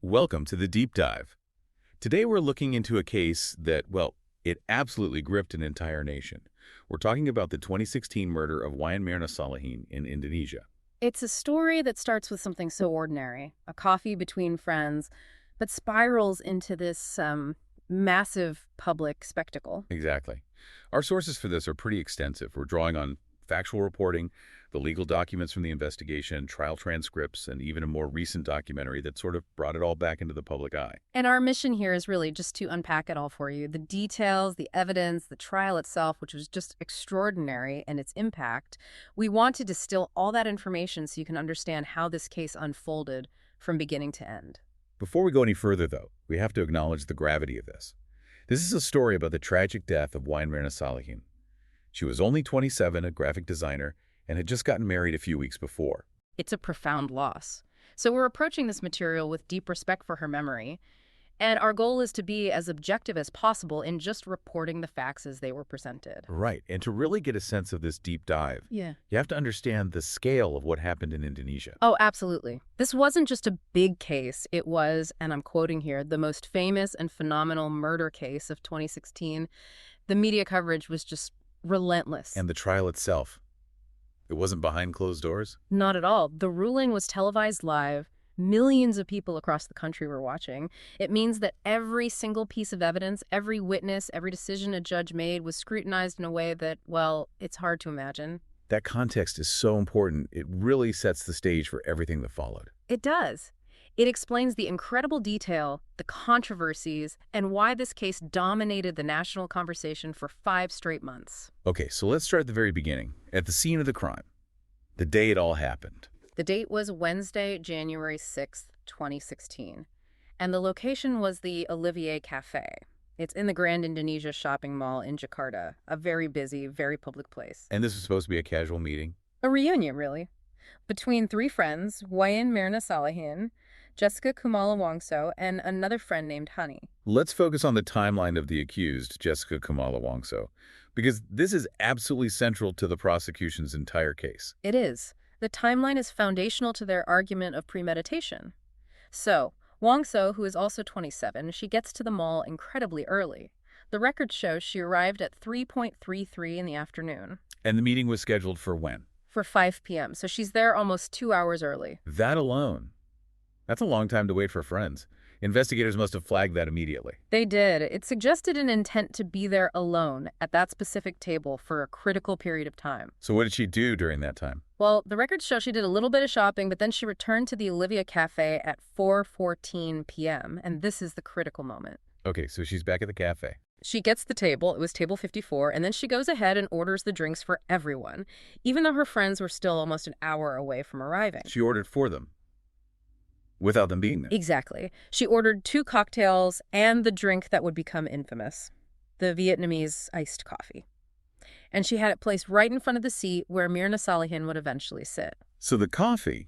Welcome to the Deep Dive. Today we're looking into a case that, well, it absolutely gripped an entire nation. We're talking about the 2016 murder of Wayan Mirna Salihin in Indonesia. It's a story that starts with something so ordinary, a coffee between friends, but spirals into this massive public spectacle. Exactly. Our sources for this are pretty extensive. We're drawing on factual reporting, the legal documents from the investigation, trial transcripts, and even a more recent documentary that sort of brought it all back into the public eye. And our mission here is really just to unpack it all for you. The details, the evidence, the trial itself, which was just extraordinary, and its impact. We want to distill all that information so you can understand how this case unfolded from beginning to end. Before we go any further, though, we have to acknowledge the gravity of this. This is a story about the tragic death of Wayan Mirna Salihin. She was only 27, a graphic designer, and had just gotten married a few weeks before. It's a profound loss. So we're approaching this material with deep respect for her memory, and our goal is to be as objective as possible in just reporting the facts as they were presented. Right, and to really get a sense of this deep dive, Yeah. you have to understand the scale of what happened in Indonesia. Oh, absolutely. This wasn't just a big case. It was, and I'm quoting here, the most famous and phenomenal murder case of 2016. The media coverage was just relentless. And the trial itself, it wasn't behind closed doors? Not at all. The ruling was televised live. Millions of people across the country were watching. It means that every single piece of evidence, every witness, every decision a judge made was scrutinized in a way that, well, it's hard to imagine. That context is so important. It really sets the stage for everything that followed. It does. It explains the incredible detail, the controversies, and why this case dominated the national conversation for 5 straight months. Okay, so let's start at the very beginning, at the scene of the crime, the day it all happened. The date was Wednesday, January 6th, 2016, and the location was the Olivier Café. It's in the Grand Indonesia shopping mall in Jakarta, a very busy, very public place. And this was supposed to be a casual meeting? A reunion, really, between 3 friends, Wayan Mirna Salihin, Jessica Kumala Wongso, and another friend named Honey. Let's focus on the timeline of the accused, Jessica Kumala Wongso, because this is absolutely central to the prosecution's entire case. It is. The timeline is foundational to their argument of premeditation. So, Wongso, who is also 27, she gets to the mall incredibly early. The record shows she arrived at 3:33 in the afternoon. And the meeting was scheduled for when? For 5 p.m., so she's there almost 2 hours early. That alone. That's a long time to wait for friends. Investigators must have flagged that immediately. They did. It suggested an intent to be there alone at that specific table for a critical period of time. So what did she do during that time? Well, the records show she did a little bit of shopping, but then she returned to the Olivia Cafe at 4:14 p.m., and this is the critical moment. Okay, so she's back at the cafe. She gets the table, it was table 54, and then she goes ahead and orders the drinks for everyone, even though her friends were still almost an hour away from arriving. She ordered for them, without them being there. Exactly. She ordered 2 cocktails and the drink that would become infamous, the Vietnamese iced coffee. And she had it placed right in front of the seat where Mirna Salihin would eventually sit. So the coffee,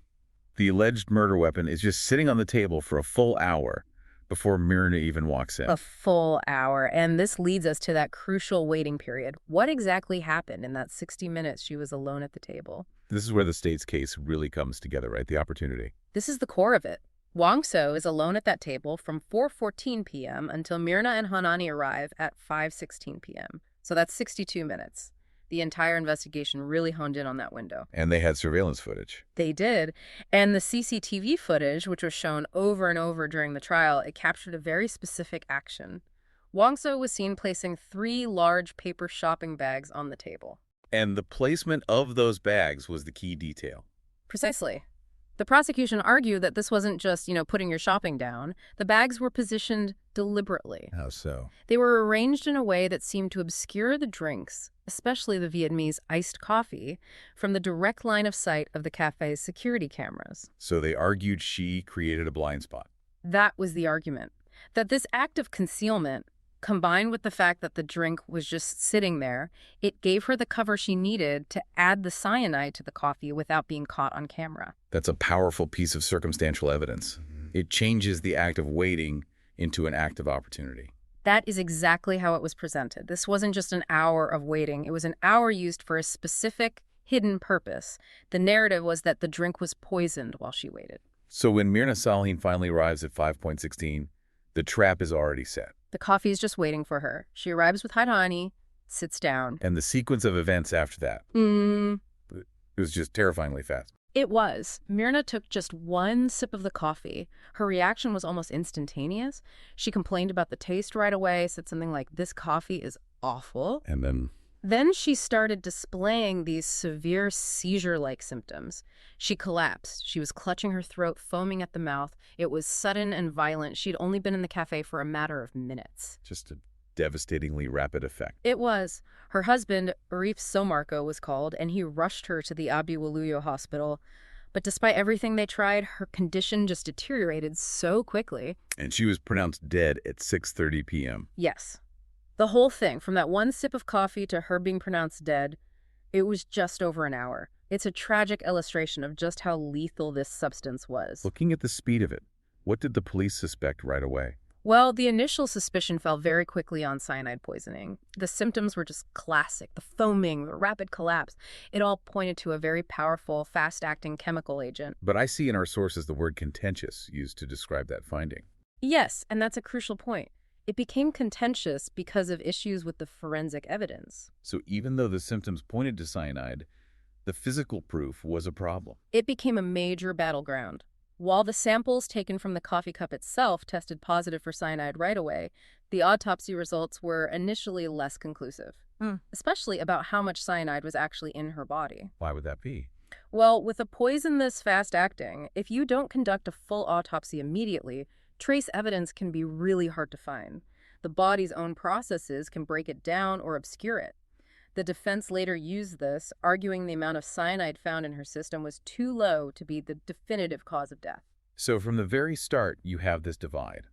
the alleged murder weapon, is just sitting on the table for a full hour before Mirna even walks in. A full hour. And this leads us to that crucial waiting period. What exactly happened in that 60 minutes she was alone at the table? This is where the state's case really comes together, right? The opportunity. This is the core of it. Wongso is alone at that table from 4:14 p.m. until Mirna and Hanani arrive at 5:16 p.m. So that's 62 minutes. The entire investigation really honed in on that window. And they had surveillance footage. They did. And the CCTV footage, which was shown over and over during the trial, it captured a very specific action. Wongso was seen placing 3 large paper shopping bags on the table. And the placement of those bags was the key detail. Precisely. The prosecution argued that this wasn't just, putting your shopping down. The bags were positioned deliberately. How so? They were arranged in a way that seemed to obscure the drinks, especially the Vietnamese iced coffee, from the direct line of sight of the cafe's security cameras. So they argued she created a blind spot. That was the argument. That this act of concealment, combined with the fact that the drink was just sitting there, it gave her the cover she needed to add the cyanide to the coffee without being caught on camera. That's a powerful piece of circumstantial evidence. It changes the act of waiting into an act of opportunity. That is exactly how it was presented. This wasn't just an hour of waiting. It was an hour used for a specific, hidden purpose. The narrative was that the drink was poisoned while she waited. So when Mirna Salihin finally arrives at 5.16, the trap is already set. The coffee is just waiting for her. She arrives with hot honey, sits down. And the sequence of events after that, it was just terrifyingly fast. It was. Mirna took just one sip of the coffee. Her reaction was almost instantaneous. She complained about the taste right away, said something like, "This coffee is awful." And Then she started displaying these severe seizure-like symptoms. She collapsed. She was clutching her throat, foaming at the mouth. It was sudden and violent. She'd only been in the cafe for a matter of minutes. just a devastatingly rapid effect. It was. Her husband, Arif Somarco, was called, and he rushed her to the Abi Waluyo hospital. But despite everything they tried, her condition just deteriorated so quickly. And she was pronounced dead at 6:30 p.m. Yes. The whole thing, from that one sip of coffee to her being pronounced dead, it was just over an hour. It's a tragic illustration of just how lethal this substance was. Looking at the speed of it, what did the police suspect right away? Well, the initial suspicion fell very quickly on cyanide poisoning. The symptoms were just classic. The foaming, the rapid collapse. It all pointed to a very powerful, fast-acting chemical agent. But I see in our sources the word contentious used to describe that finding. Yes, and that's a crucial point. It became contentious because of issues with the forensic evidence. So even though the symptoms pointed to cyanide, the physical proof was a problem. It became a major battleground. While the samples taken from the coffee cup itself tested positive for cyanide right away, the autopsy results were initially less conclusive, especially about how much cyanide was actually in her body. Why would that be? Well, with a poison this fast-acting, if you don't conduct a full autopsy immediately, trace evidence can be really hard to find. The body's own processes can break it down or obscure it. The defense later used this, arguing the amount of cyanide found in her system was too low to be the definitive cause of death. So from the very start, you have this divide.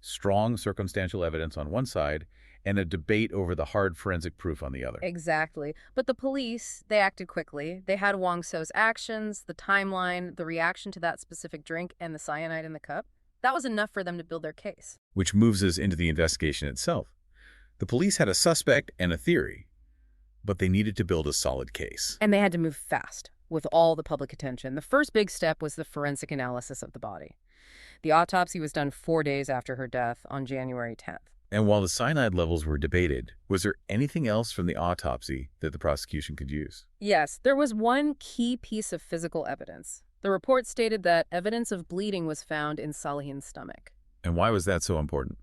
Strong circumstantial evidence on one side and a debate over the hard forensic proof on the other. Exactly. But the police, they acted quickly. They had Wongso's actions, the timeline, the reaction to that specific drink, and the cyanide in the cup. That was enough for them to build their case. Which moves us into the investigation itself. The police had a suspect and a theory, but they needed to build a solid case. And they had to move fast, with all the public attention. The first big step was the forensic analysis of the body. The autopsy was done 4 days after her death on January 10th. And while the cyanide levels were debated, was there anything else from the autopsy that the prosecution could use? Yes, there was one key piece of physical evidence. The report stated that evidence of bleeding was found in Salihin's stomach. And why was that so important?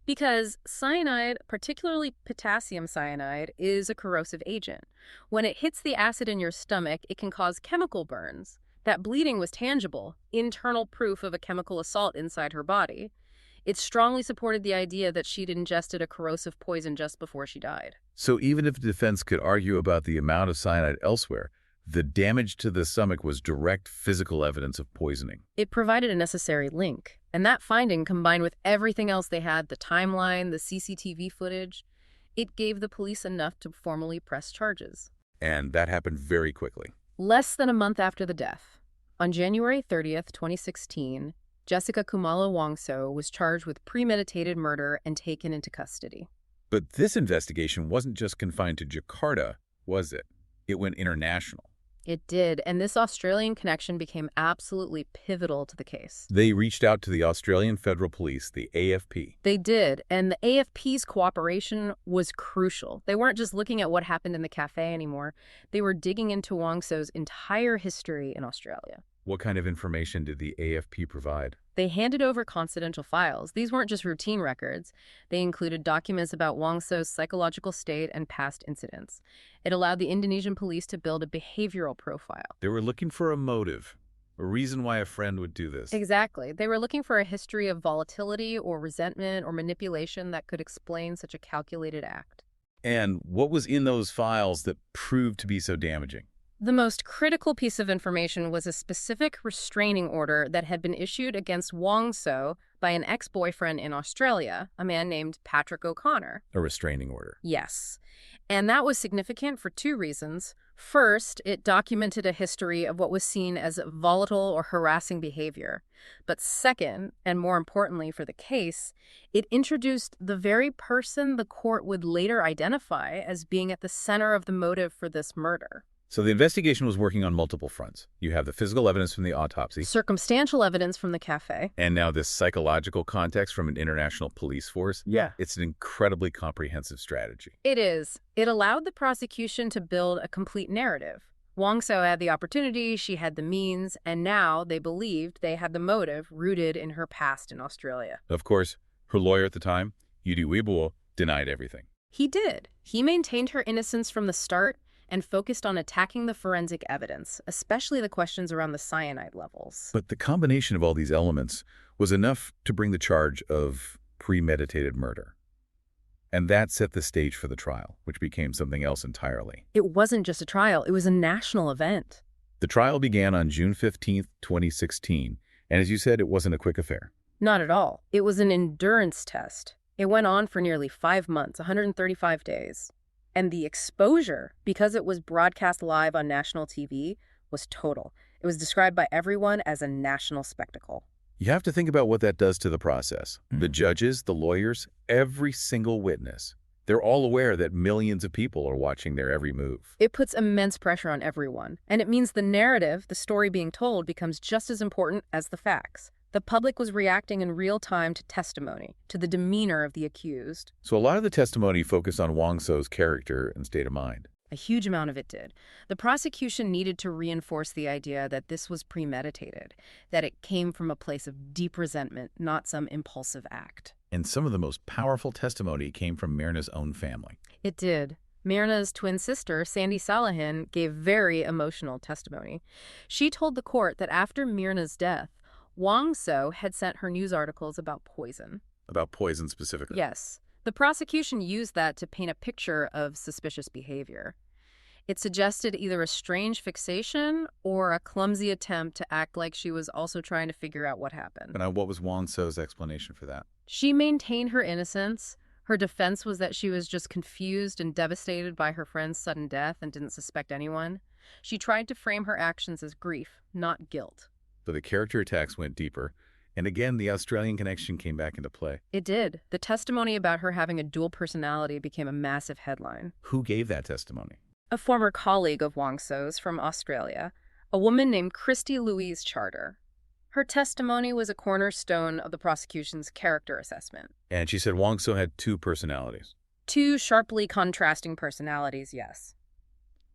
Because cyanide, particularly potassium cyanide, is a corrosive agent. When it hits the acid in your stomach, it can cause chemical burns. That bleeding was tangible, internal proof of a chemical assault inside her body. It strongly supported the idea that she'd ingested a corrosive poison just before she died. So even if the defense could argue about the amount of cyanide elsewhere, the damage to the stomach was direct physical evidence of poisoning. It provided a necessary link, and that finding, combined with everything else they had, the timeline, the CCTV footage, it gave the police enough to formally press charges. And that happened very quickly. Less than a month after the death, on January 30th, 2016, Jessica Kumala Wongso was charged with premeditated murder and taken into custody. But this investigation wasn't just confined to Jakarta, was it? It went international. It did, and this Australian connection became absolutely pivotal to the case. They reached out to the Australian Federal Police, the AFP. They did, and the AFP's cooperation was crucial. They weren't just looking at what happened in the cafe anymore. They were digging into Wongso's entire history in Australia. What kind of information did the AFP provide? They handed over confidential files. These weren't just routine records. They included documents about Wongso's psychological state and past incidents. It allowed the Indonesian police to build a behavioral profile. They were looking for a motive, a reason why a friend would do this. Exactly. They were looking for a history of volatility or resentment or manipulation that could explain such a calculated act. And what was in those files that proved to be so damaging? The most critical piece of information was a specific restraining order that had been issued against Wongso by an ex-boyfriend in Australia, a man named Patrick O'Connor. A restraining order. Yes. And that was significant for two reasons. First, it documented a history of what was seen as volatile or harassing behavior. But second, and more importantly for the case, it introduced the very person the court would later identify as being at the center of the motive for this murder. So the investigation was working on multiple fronts. You have the physical evidence from the autopsy, Circumstantial evidence from the café. and now this psychological context from an international police force. Yeah. It's an incredibly comprehensive strategy. It is. It allowed the prosecution to build a complete narrative. Wongso had the opportunity, she had the means, and now they believed they had the motive rooted in her past in Australia. Of course, her lawyer at the time, Yudi Wibowo, denied everything. He did. He maintained her innocence from the start and focused on attacking the forensic evidence, especially the questions around the cyanide levels. But the combination of all these elements was enough to bring the charge of premeditated murder. And that set the stage for the trial, which became something else entirely. It wasn't just a trial, it was a national event. The trial began on June 15, 2016, and as you said, it wasn't a quick affair. Not at all. It was an endurance test. It went on for nearly 5 months, 135 days. And the exposure, because it was broadcast live on national TV, was total. It was described by everyone as a national spectacle. You have to think about what that does to the process. The judges, the lawyers, every single witness. They're all aware that millions of people are watching their every move. It puts immense pressure on everyone. And it means the narrative, the story being told, becomes just as important as the facts. The public was reacting in real time to testimony, to the demeanor of the accused. So a lot of the testimony focused on Wongso's character and state of mind. A huge amount of it did. The prosecution needed to reinforce the idea that this was premeditated, that it came from a place of deep resentment, not some impulsive act. And some of the most powerful testimony came from Mirna's own family. It did. Mirna's twin sister, Sandy Salihin, gave very emotional testimony. She told the court that after Mirna's death, Wongso had sent her news articles about poison. About poison specifically. Yes. The prosecution used that to paint a picture of suspicious behavior. It suggested either a strange fixation or a clumsy attempt to act like she was also trying to figure out what happened. And what was Wongso's explanation for that? She maintained her innocence. Her defense was that she was just confused and devastated by her friend's sudden death and didn't suspect anyone. She tried to frame her actions as grief, not guilt. But the character attacks went deeper, and again, the Australian connection came back into play. It did. The testimony about her having a dual personality became a massive headline. Who gave that testimony? A former colleague of Wongso's from Australia, a woman named Christy Louise Charter. Her testimony was a cornerstone of the prosecution's character assessment. And she said Wongso had two personalities. 2 sharply contrasting personalities, yes.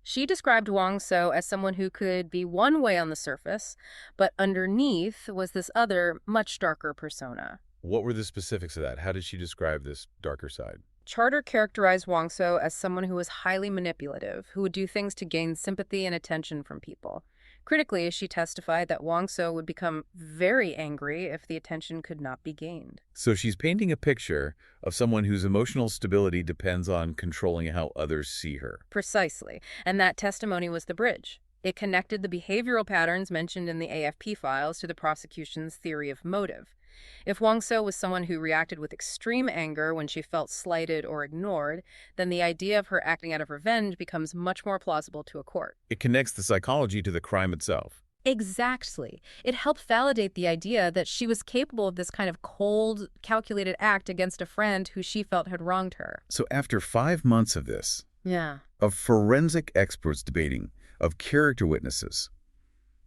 She described Wongso as someone who could be one way on the surface, but underneath was this other, much darker persona. What were the specifics of that? How did she describe this darker side? Charter characterized Wongso as someone who was highly manipulative, who would do things to gain sympathy and attention from people. Critically, she testified that Wongso would become very angry if the attention could not be gained. So she's painting a picture of someone whose emotional stability depends on controlling how others see her. Precisely. And that testimony was the bridge. It connected the behavioral patterns mentioned in the AFP files to the prosecution's theory of motive. If Wongso was someone who reacted with extreme anger when she felt slighted or ignored, then the idea of her acting out of revenge becomes much more plausible to a court. It connects the psychology to the crime itself. Exactly. It helped validate the idea that she was capable of this kind of cold, calculated act against a friend who she felt had wronged her. So after 5 months of this, Yeah. of forensic experts debating, of character witnesses,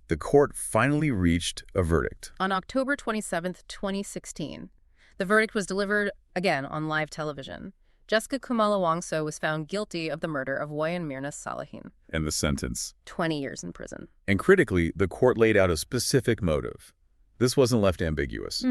the court finally reached a verdict. On October 27, 2016, the verdict was delivered, again, on live television. Jessica Kumala Wongso was found guilty of the murder of Wayan Mirna Salihin. And the sentence. 20 years in prison. And critically, the court laid out a specific motive. This wasn't left ambiguous.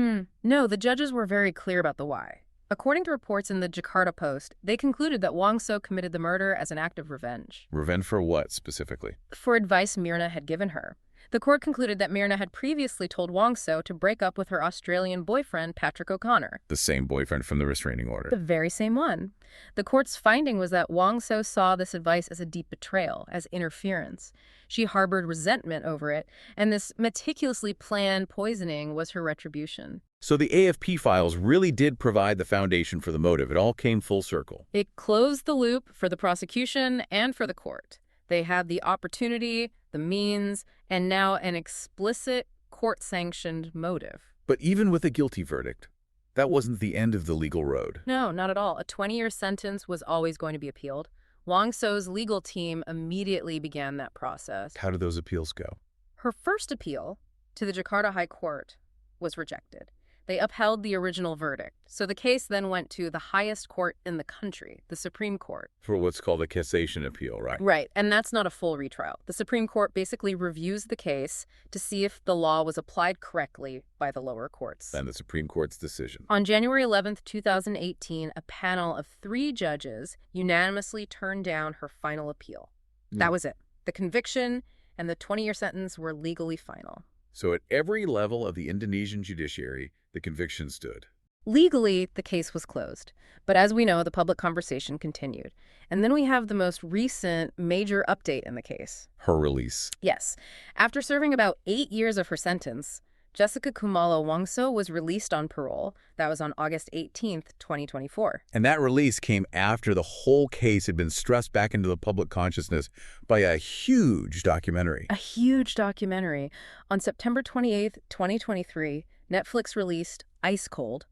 No, the judges were very clear about the why. According to reports in the Jakarta Post, they concluded that Wongso committed the murder as an act of revenge. Revenge for what, specifically? For advice Mirna had given her. The court concluded that Mirna had previously told Wongso to break up with her Australian boyfriend, Patrick O'Connor. The same boyfriend from the restraining order. The very same one. The court's finding was that Wongso saw this advice as a deep betrayal, as interference. She harbored resentment over it, and this meticulously planned poisoning was her retribution. So the AFP files really did provide the foundation for the motive. It all came full circle. It closed the loop for the prosecution and for the court. They had the opportunity, the means, and now an explicit court-sanctioned motive. But even with a guilty verdict, that wasn't the end of the legal road. No, not at all. A 20-year sentence was always going to be appealed. Wongso's legal team immediately began that process. How did those appeals go? Her first appeal to the Jakarta High Court was rejected. They upheld the original verdict. So the case then went to the highest court in the country, the Supreme Court. For what's called a cassation appeal, right? Right, and that's not a full retrial. The Supreme Court basically reviews the case to see if the law was applied correctly by the lower courts. And the Supreme Court's decision. On January 11th, 2018, a panel of 3 judges unanimously turned down her final appeal. That was it. The conviction and the 20-year sentence were legally final. So at every level of the Indonesian judiciary, the conviction stood. Legally, the case was closed. But as we know, the public conversation continued. And then we have the most recent major update in the case. Her release. Yes. After serving about 8 years of her sentence, Jessica Kumala Wongso was released on parole. That was on August 18th, 2024. And that release came after the whole case had been thrust back into the public consciousness by a huge documentary. A huge documentary. On September 28th, 2023, Netflix released Ice Cold,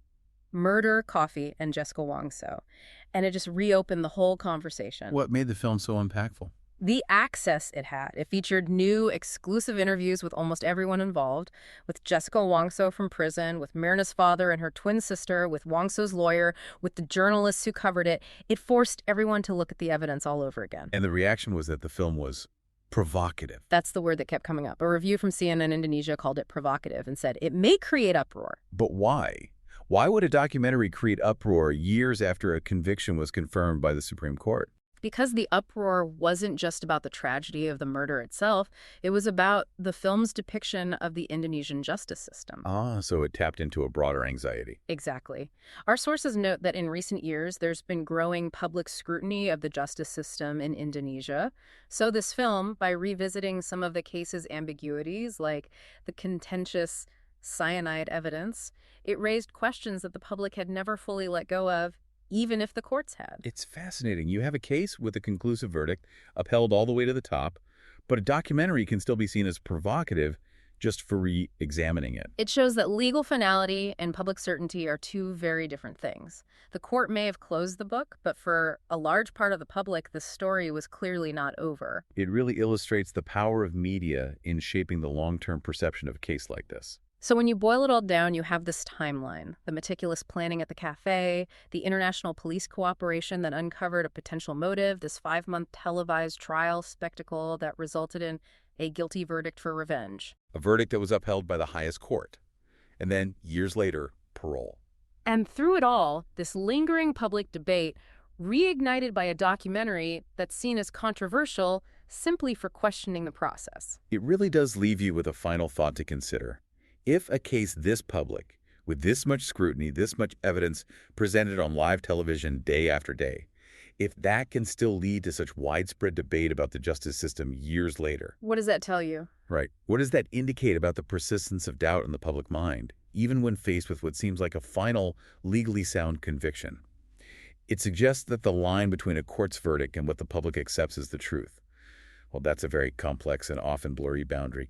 Murder, Coffee, and Jessica Wongso. And it just reopened the whole conversation. What made the film so impactful? The access it had. It featured new, exclusive interviews with almost everyone involved, with Jessica Wongso from prison, with Mirna's father and her twin sister, with Wongso's lawyer, with the journalists who covered it. It forced everyone to look at the evidence all over again. And the reaction was that the film was provocative. That's the word that kept coming up. A review from CNN Indonesia called it provocative and said it may create uproar. But why? Why would a documentary create uproar years after a conviction was confirmed by the Supreme Court? Because the uproar wasn't just about the tragedy of the murder itself, it was about the film's depiction of the Indonesian justice system. Ah, so it tapped into a broader anxiety. Exactly. Our sources note that in recent years, there's been growing public scrutiny of the justice system in Indonesia. So this film, by revisiting some of the case's ambiguities, like the contentious cyanide evidence, it raised questions that the public had never fully let go of, even if the courts had. It's fascinating. You have a case with a conclusive verdict, upheld all the way to the top, but a documentary can still be seen as provocative just for re-examining it. It shows that legal finality and public certainty are two very different things. The court may have closed the book, but for a large part of the public, the story was clearly not over. It really illustrates the power of media in shaping the long-term perception of a case like this. So when you boil it all down, you have this timeline: the meticulous planning at the café, the international police cooperation that uncovered a potential motive, this 5-month televised trial spectacle that resulted in a guilty verdict for revenge. A verdict that was upheld by the highest court. And then, years later, parole. And through it all, this lingering public debate reignited by a documentary that's seen as controversial simply for questioning the process. It really does leave you with a final thought to consider. If a case this public, with this much scrutiny, this much evidence presented on live television day after day, if that can still lead to such widespread debate about the justice system years later. What does that tell you? Right. What does that indicate about the persistence of doubt in the public mind, even when faced with what seems like a final, legally sound conviction? It suggests that the line between a court's verdict and what the public accepts as the truth, well, that's a very complex and often blurry boundary.